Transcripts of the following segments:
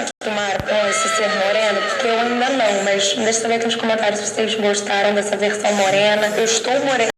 acostumaram com esse ser moreno? Porque eu ainda não, mas deixa eu saber aqui nos comentários se vocês gostaram dessa versão morena. Eu estou morena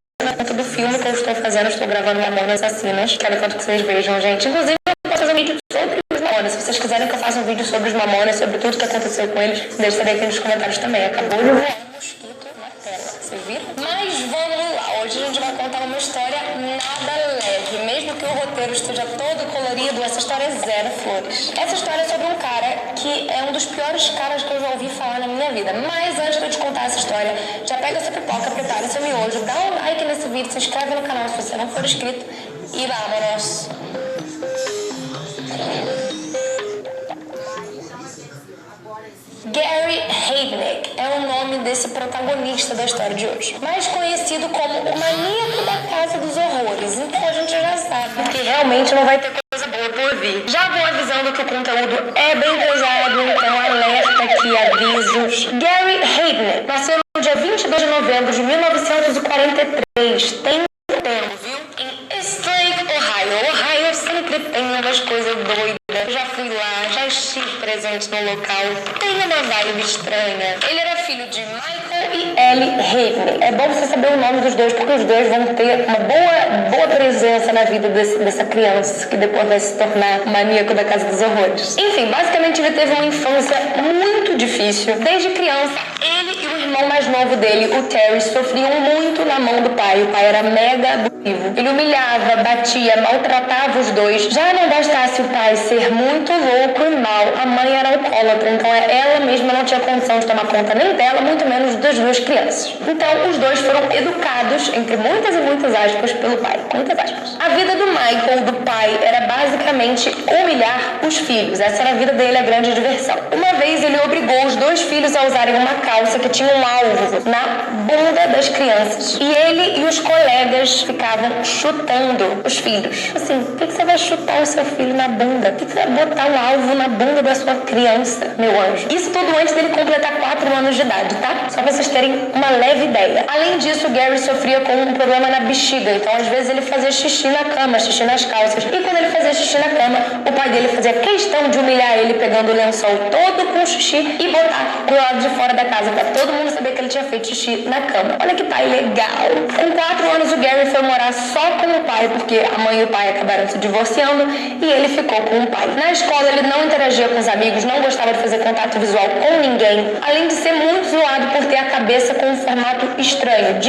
do filme que eu estou fazendo, estou gravando Mamonas Assassinas. Quero tanto que vocês vejam, gente. Inclusive, eu posso fazer um vídeo sobre os Mamonas. Se vocês quiserem que eu faça um vídeo sobre os Mamonas, sobre tudo que aconteceu com eles, deixa eu saber aqui nos comentários também. Acabou de voar um mosquito na tela. Vocês viram? Mas vamos lá. Hoje a gente vai contar uma história nada leve. Mesmo que o roteiro esteja todo colorido, essa história é zero flores. Essa história é sobre um cara que é um dos piores caras que eu já ouvi falar na minha vida. Mas antes de eu te contar essa história, já pega essa pipoca, prepara seu miojo, dá um like nesse vídeo, se inscreve no canal se você não for inscrito e vámonos! Gary Heidnik é o nome desse protagonista da história de hoje, mais conhecido como o maníaco da Casa dos Horrores. Então a gente já sabe que realmente não vai ter coisa boa por vir. Já vou avisando que o conteúdo é bem pesado, então alerta aqui, avisos. Gary Heidnik nasceu no dia 22 de novembro de 1943. Tem tempo, viu? Em Eastlake, Ohio. Ohio sempre tem umas coisas doidas. Eu já fui lá, já estive presente no local. Tem uma vibe estranha. Ele era filho de Michael e Ellie Heidnik. É bom você saber o nome dos dois, porque os dois vão ter uma boa presença na vida dessa criança, que depois vai se tornar maníaco da Casa dos Horrores. Enfim, basicamente ele teve uma infância muito difícil. Desde criança, ele e o irmão mais novo dele, o Terry, sofriam muito na mão do pai. O pai era mega abusivo. Ele humilhava, batia, maltratava os dois. Já não bastasse o pai ser muito louco e mau, a mãe era alcoólatra, então ela mesma não tinha condição de tomar conta nem dela, muito menos das duas crianças. Então os dois foram educados, entre muitas e muitas aspas, pelo pai. Muitas aspas. A vida do Michael, do pai, era basicamente humilhar os filhos. Essa era a vida dele, a grande diversão. Uma vez ele obrigou os dois filhos a usarem uma calça que tinha um alvo na bunda das crianças. E ele e os colegas ficavam chutando os filhos. Assim, por que você vai chutar o seu filho na bunda? Por que você vai botar um alvo na bunda da sua criança, meu anjo? Isso tudo antes dele completar 4 anos de idade, tá? Só pra vocês terem uma leve ideia. Além disso, o Gary sofria com um problema na bexiga. Então, às vezes, ele fazia xixi na cama, xixi nas calças. E quando ele fazia xixi na cama, o pai dele fazia questão de humilhar ele, pegando o lençol todo com xixi e botar pro lado de fora da casa, pra todo mundo saber que ele tinha feito xixi na cama. Olha que pai legal. Com 4 anos, o Gary foi morar só com o pai, porque a mãe e o pai acabaram se divorciando, e ele ficou com o pai. Na escola, ele não interagia com os amigos, não gostava de fazer contato visual com ninguém, além de ser muito zoado por ter a cabeça com um formato estranho.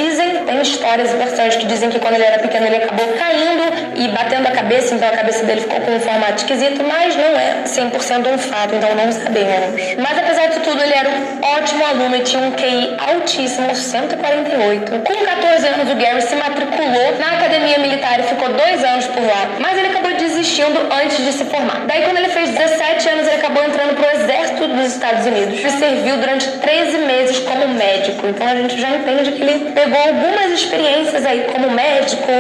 Tem histórias e versões que dizem que quando ele era pequeno ele acabou caindo e batendo a cabeça, então a cabeça dele ficou com um formato esquisito, mas não é 100% um fato, então não sabemos. Mas apesar de tudo, ele era um ótimo aluno e tinha um QI altíssimo, 148. Com 14 anos, o Gary se matriculou na academia militar e ficou 2 anos por lá, mas ele acabou desistindo antes de se formar. Daí, quando ele fez 17 anos, ele acabou entrando pro exército dos Estados Unidos e serviu durante 13 meses como médico. Então a gente já entende que ele pegou algumas experiências aí como médico,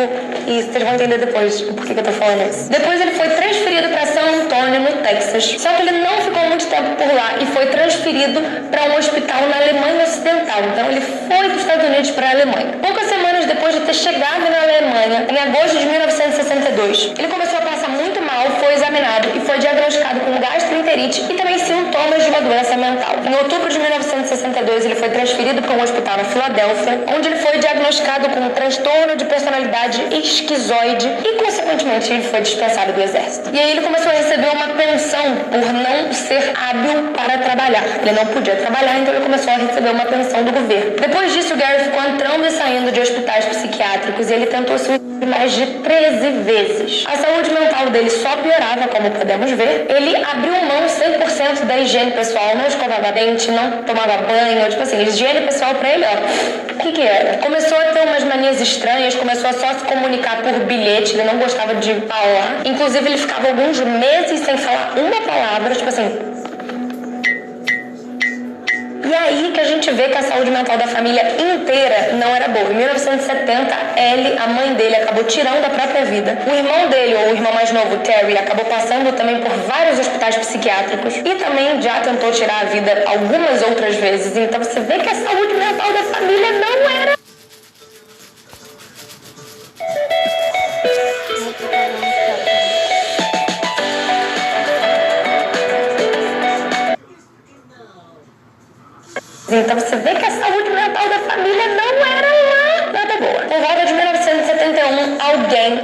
e vocês vão entender depois por que eu tô falando isso. Depois ele foi transferido para San Antonio, no Texas. Só que ele não ficou muito tempo por lá e foi transferido para um hospital na Alemanha Ocidental. Então ele foi dos Estados Unidos para a Alemanha. Poucas semanas depois de ter chegado na Alemanha, em agosto de 1962, ele começou a passar muito mal, foi examinado e foi diagnosticado com gastroenterite e também sintomas de uma doença mental. Em outubro de 1962, ele foi transferido para um hospital na Filadélfia, onde ele foi diagnosticado com um transtorno de personalidade esquizoide e, consequentemente, ele foi dispensado do exército. E aí ele começou a receber uma pensão por não ser hábil para trabalhar. Ele não podia trabalhar, então ele começou a receber uma pensão do governo. Depois disso, o Gary ficou entrando e saindo de hospitais psiquiátricos e ele tentou suicídio mais de 13 vezes. A saúde mental dele só piorava, como podemos ver. Ele abriu mão 100% da higiene pessoal, não escovava dente, não tomava banho, tipo assim, higiene pessoal pra ele, ó. O que era? Começou a ter umas manias estranhas, começou a só se comunicar por bilhete, ele não gostava de falar. Inclusive, ele ficava alguns meses sem falar uma palavra, tipo assim. E aí que a gente vê que a saúde mental da família inteira não era boa. Em 1970, Ellie, a mãe dele, acabou tirando a própria vida. O irmão dele, ou o irmão mais novo, Terry, acabou passando também por vários hospitais psiquiátricos e também já tentou tirar a vida algumas outras vezes. Então você vê que a saúde mental da família não era. Então você vê que a saúde mental da família não era lá nada boa. Por volta de 1971,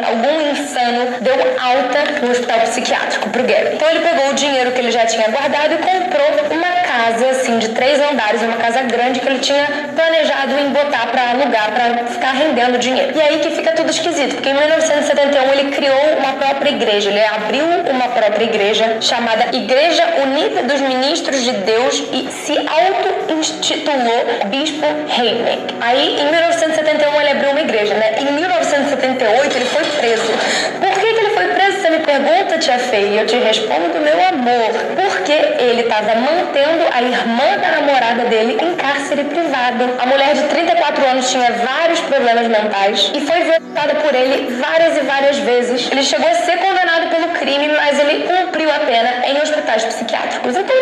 algum insano, deu alta no hospital psiquiátrico pro Gary. Então ele pegou o dinheiro que ele já tinha guardado e comprou uma casa, assim, de 3 andares, uma casa grande que ele tinha planejado em botar pra alugar, pra ficar rendendo dinheiro. E aí que fica tudo esquisito, porque em 1971 ele criou uma própria igreja, ele abriu uma própria igreja chamada Igreja Unida dos Ministros de Deus e se auto-intitulou Bispo Heineck. Aí, em 1971, ele abriu uma igreja, né? Em 1978, ele foi preso. Por que ele foi preso? Você me pergunta, tia Fê, e eu te respondo, meu amor. Porque ele estava mantendo a irmã da namorada dele em cárcere privado. A mulher de 34 anos tinha vários problemas mentais e foi violentada por ele várias e várias vezes. Ele chegou a ser condenado pelo crime, mas ele cumpriu a pena em hospitais psiquiátricos. Então,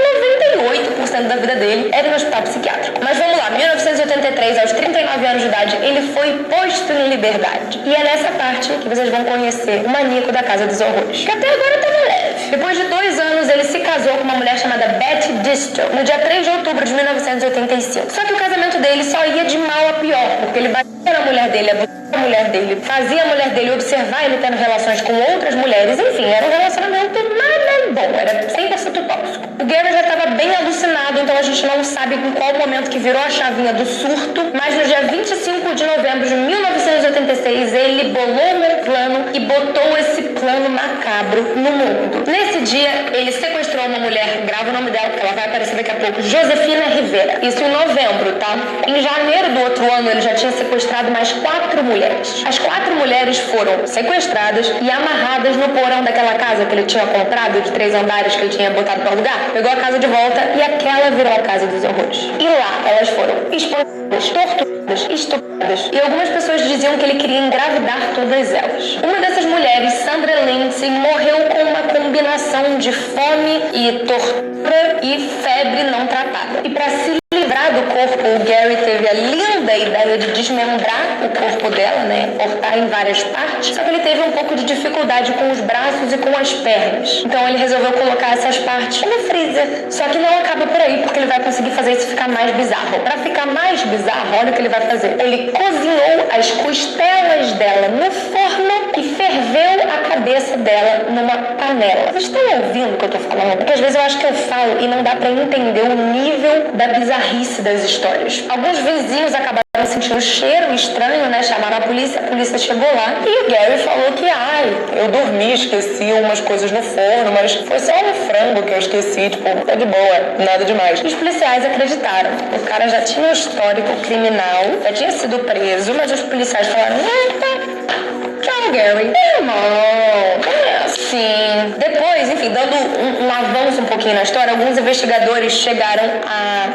98% da vida dele era em hospital psiquiátrico. Mas vamos lá, 1983, aos 39 anos de idade, ele foi posto em liberdade. E é nessa parte que vocês vão conhecer o maníaco da Casa dos Horrores, que até agora estava leve. Depois de 2 anos, ele se casou com uma mulher chamada Betty Disto, no dia 3 de outubro de 1985. Só que o casamento dele só ia de mal a pior, porque ele batia na mulher dele, abusava da mulher dele, fazia a mulher dele observar ele tendo relações com outras mulheres. Enfim, era um relacionamento nada bom, era 100% tóxico. O Gary já estava bem alucinado, então a gente não sabe em qual momento que virou a chavinha do surto, mas no dia 25 de novembro de 1986, ele bolou um plano e botou esse plano macabro no mundo. Nesse dia, ele sequestrou uma mulher, grava o nome dela, porque ela vai aparecer daqui a pouco, Josefina Rivera. Isso em novembro, tá? Em janeiro do outro ano, ele já tinha sequestrado mais 4 mulheres. As 4 mulheres foram sequestradas e amarradas no porão daquela casa que ele tinha comprado, de 3 andares, que ele tinha botado para alugar. Pegou a casa de volta e aquela virou a Casa dos Horrores. E lá, elas foram espancadas, torturadas, estupradas. E algumas pessoas diziam que ele queria engravidar todas elas. Uma dessas mulheres, Sandra Lindsay, morreu com uma combinação de fome e tortura e febre não tratada. E para se livrar do corpo, o Gary teve a linda ideia de desmembrar o corpo dela, né? Cortar em várias partes. Só que ele teve um pouco de dificuldade com os braços e com as pernas. Então ele resolveu colocar essas partes no freezer. Só que não acaba por aí, porque ele vai conseguir fazer isso ficar mais bizarro. Para ficar mais bizarro, olha o que ele vai fazer. Ele cozinhou as costelas dela no forno e ferveu a cabeça dela numa panela. Vocês estão ouvindo o que eu tô falando? Porque às vezes eu acho que eu falo e não dá para entender o nível da bizarrice das histórias. Alguns vizinhos acabaram sentindo um cheiro estranho, né? Chamaram a polícia chegou lá e o Gary falou que, eu dormi, esqueci umas coisas no forno, mas foi só um frango que eu esqueci, tipo, tá de boa, nada demais. Os policiais acreditaram. O cara já tinha um histórico criminal, já tinha sido preso, mas os policiais falaram, tchau, Gary. Irmão, não é assim. Depois, enfim, dando um avanço um pouquinho na história, alguns investigadores chegaram a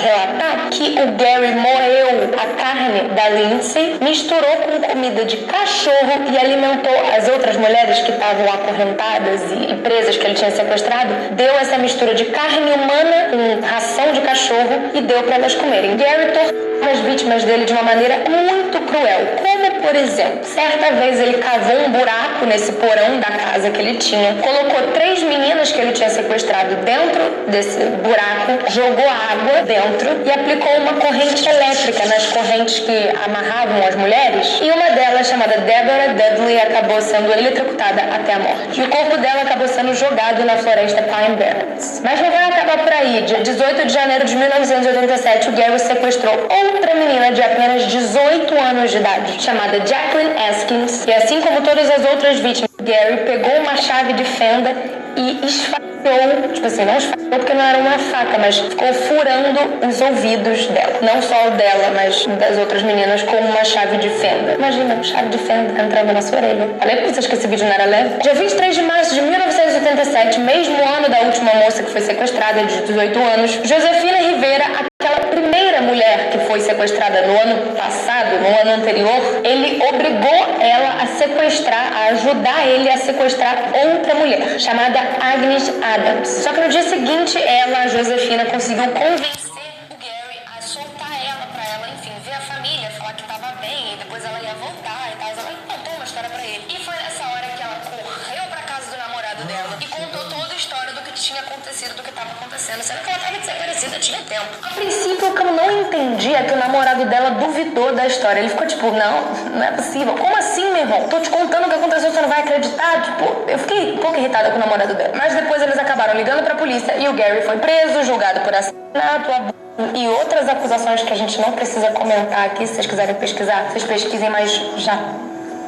relatar que o Gary moeu a carne da Lindsay, misturou com comida de cachorro e alimentou as outras mulheres que estavam acorrentadas e presas que ele tinha sequestrado. Deu essa mistura de carne humana com ração de cachorro e deu para elas comerem. Gary torturou as vítimas dele de uma maneira muito cruel, como por exemplo, certa vez ele cavou um buraco nesse porão da casa que ele tinha, colocou 3 meninas que ele tinha sequestrado dentro desse buraco, jogou água dentro e aplicou uma corrente elétrica nas correntes que amarravam as mulheres, e uma delas, chamada Deborah Dudley, acabou sendo eletrocutada até a morte. E o corpo dela acabou sendo jogado na floresta Pine Barrens. Mas não vai acabar por aí. Dia 18 de janeiro de 1987, o Gary sequestrou outra menina de apenas 18 anos de idade, chamada Jacqueline Askins, e assim como todas as outras vítimas, Gary pegou uma chave de fenda e esfaqueou, tipo assim, não esfaqueou porque não era uma faca, mas ficou furando os ouvidos dela. Não só o dela, mas das outras meninas com uma chave de fenda. Imagina, chave de fenda entrando na sua orelha. Falei pra vocês que esse vídeo não era leve. Dia 23 de março de 1987, mesmo ano da última moça que foi sequestrada, de 18 anos, Josefina Rivera, aquela primeira mulher que foi sequestrada no ano passado, no ano anterior, ele obrigou ela a sequestrar, a ajudar ele a sequestrar outra mulher, chamada Agnes Adams. Só que no dia seguinte, ela, a Josefina, conseguiu convencer o Gary a soltar ela pra ela, enfim, ver a família, falar que tava bem, e depois ela ia voltar e tal. Ela contou uma história pra ele. E foi nessa hora que ela correu pra casa do namorado dela e contou toda a história do que tinha acontecido do que estava acontecendo, sendo que ela estava desaparecida tinha tempo. A princípio, o que eu não entendi é que o namorado dela duvidou da história. Ele ficou tipo, não é possível. Como assim, meu irmão? Tô te contando o que aconteceu, você não vai acreditar? Tipo, eu fiquei um pouco irritada com o namorado dela. Mas depois eles acabaram ligando pra polícia e o Gary foi preso, julgado por assassinato, abuso e outras acusações que a gente não precisa comentar aqui. Se vocês quiserem pesquisar, vocês pesquisem, mas já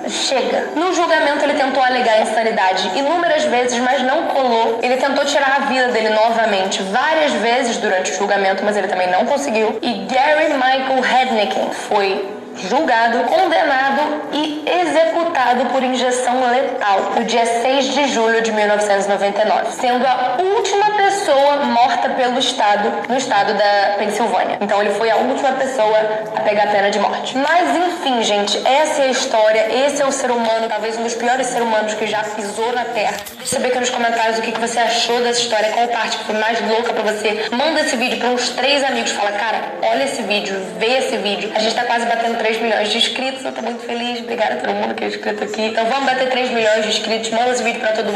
chega. No julgamento ele tentou alegar insanidade inúmeras vezes, mas não colou. Ele tentou tirar a vida dele novamente várias vezes durante o julgamento, mas ele também não conseguiu. E Gary Michael Hedniken foi julgado, condenado e executado por injeção letal no dia 6 de julho de 1999, sendo a última pessoa morta pelo estado, no estado da Pensilvânia. Então ele foi a última pessoa a pegar a pena de morte. Mas enfim, gente, essa é a história, esse é o ser humano, talvez um dos piores seres humanos que já pisou na Terra. Deixa eu saber aqui nos comentários o que você achou dessa história, qual parte que foi mais louca pra você. Manda esse vídeo pra uns 3 amigos, fala, cara, olha esse vídeo, vê esse vídeo. A gente tá quase batendo 3 milhões de inscritos, eu tô muito feliz, obrigada a todo mundo que é inscrito aqui. Então vamos bater 3 milhões de inscritos, manda esse vídeo pra todo mundo.